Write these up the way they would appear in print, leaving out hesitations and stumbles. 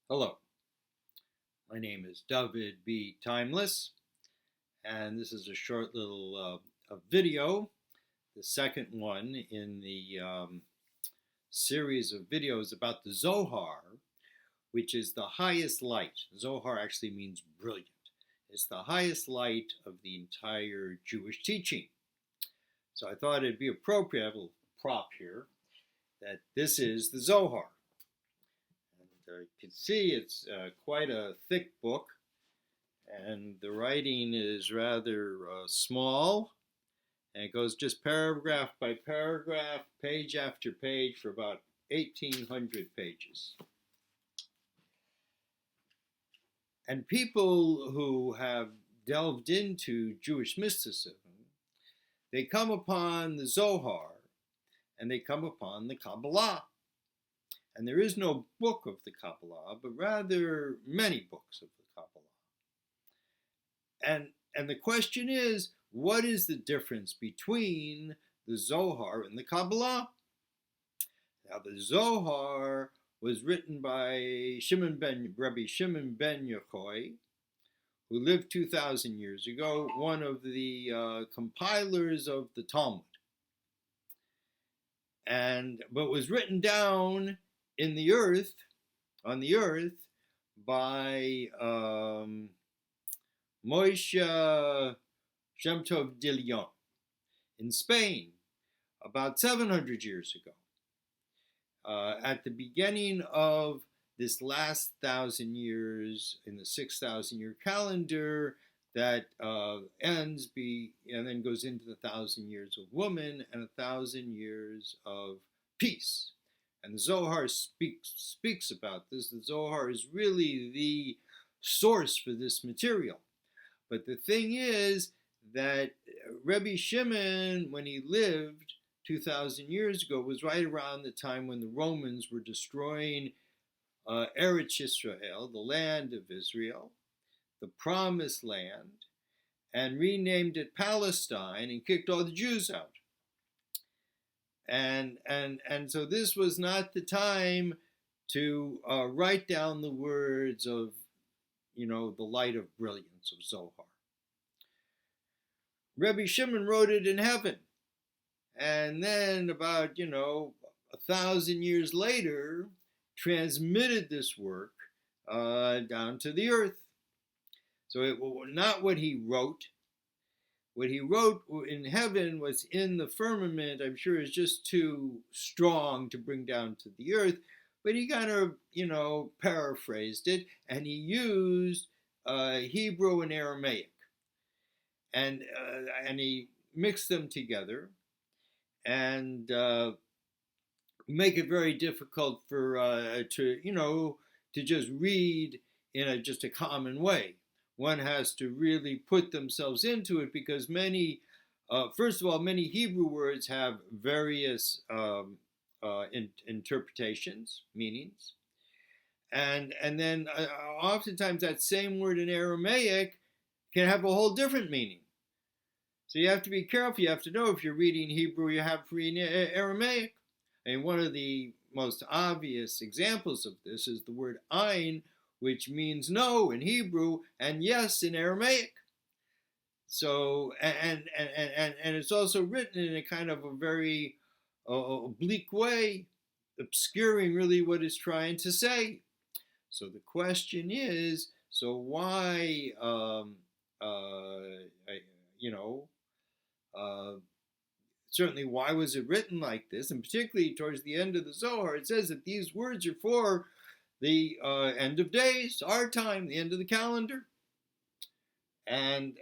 Hello, my name is Dovid B. Timeless, and this is a short little a video, the second one in the series of videos about the Zohar, which is the highest light. Zohar actually means brilliant. It's the highest light of the entire Jewish teaching. So I thought it'd be appropriate, I have a little prop here, that this is the Zohar. You can see it's quite a thick book, and the writing is rather small, and it goes just paragraph by paragraph, page after page for about 1,800 pages. And people who have delved into Jewish mysticism, they come upon the Zohar, and they come upon the Cabala. And there is no book of the Kabbalah, but rather many books of the Kabbalah. And the question is, what is the difference between the Zohar and the Kabbalah? Now, the Zohar was written by Rabbi Schimon ben Jochai, who lived 2,000 years ago, one of the compilers of the Talmud. But was written down on the earth, by Moshe Shem Tov de Leon in Spain about 700 years ago. At the beginning of this last 1,000 years, in the 6,000-year calendar, that ends and then goes into the 1,000 years of woman and 1,000 years of peace. And the Zohar speaks about this. The Zohar is really the source for this material. But the thing is that Rabbi Schimon, when he lived 2,000 years ago, was right around the time when the Romans were destroying Eretz Yisrael, the land of Israel, the promised land, and renamed it Palestine and kicked all the Jews out. And so this was not the time to write down the words of, the light of brilliance of Zohar. Rabbi Shimon wrote it in heaven. And then about, 1,000 years later, transmitted this work down to the earth. So it was not what he wrote. What he wrote in heaven was in the firmament. I'm sure is just too strong to bring down to the earth, but he kind of, paraphrased it, and he used Hebrew and Aramaic, and he mixed them together, and make it very difficult for to just read in just a common way. One has to really put themselves into it because many Hebrew words have various interpretations, meanings. And then oftentimes that same word in Aramaic can have a whole different meaning. So you have to be careful. You have to know if you're reading Hebrew, you have to read Aramaic. And one of the most obvious examples of this is the word ein, which means no in Hebrew and yes in Aramaic. So and it's also written in a kind of a very oblique way, obscuring really what it's trying to say. So the question is, so why certainly why was it written like this? And particularly towards the end of the Zohar, it says that these words are for the end of days, our time, the end of the calendar. And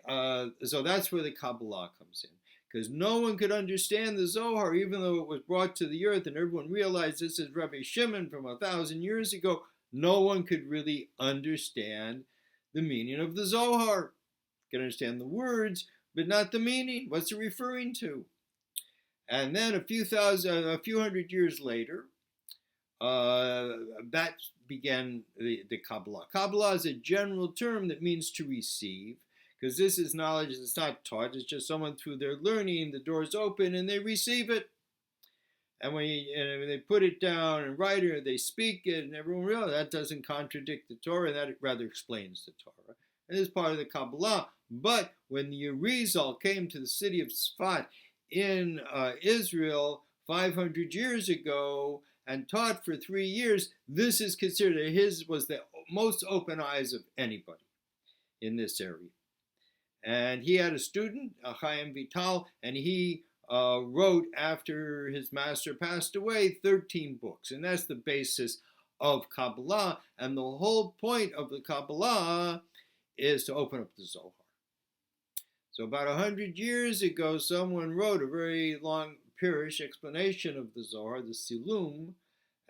so that's where the Kabbalah comes in. Because no one could understand the Zohar, even though it was brought to the earth and everyone realized this is Rabbi Shimon from 1,000 years ago. No one could really understand the meaning of the Zohar. You can understand the words, but not the meaning. What's it referring to? And then a few hundred years later, that began the Kabbalah. Kabbalah is a general term that means to receive, because this is knowledge that's not taught. It's just someone through their learning, the doors open and they receive it. And when they put it down and write it, they speak it, and everyone realizes that doesn't contradict the Torah, that rather explains the Torah. And this is part of the Kabbalah. But when the Arizal came to the city of Sfat in Israel 500 years ago and taught for 3 years, this is considered, his was the most open eyes of anybody in this area. And he had a student, Chaim Vital, and he wrote, after his master passed away, 13 books. And that's the basis of Kabbalah. And the whole point of the Kabbalah is to open up the Zohar. So about 100 years ago, someone wrote a very long Pirush explanation of the Zohar, the Silum,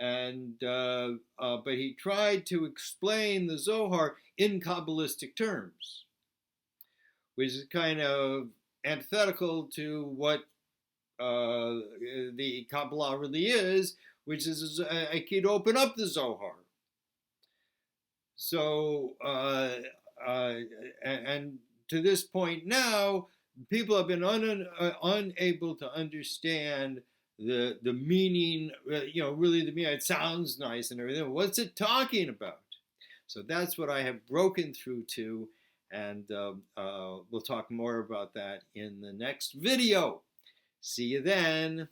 and but he tried to explain the Zohar in Kabbalistic terms, which is kind of antithetical to what the Kabbalah really is, which is a key to open up the Zohar. So, and to this point now, people have been unable to understand the meaning, really the meaning. It sounds nice and everything. What's it talking about? So that's what I have broken through to, and we'll talk more about that in the next video. See you then.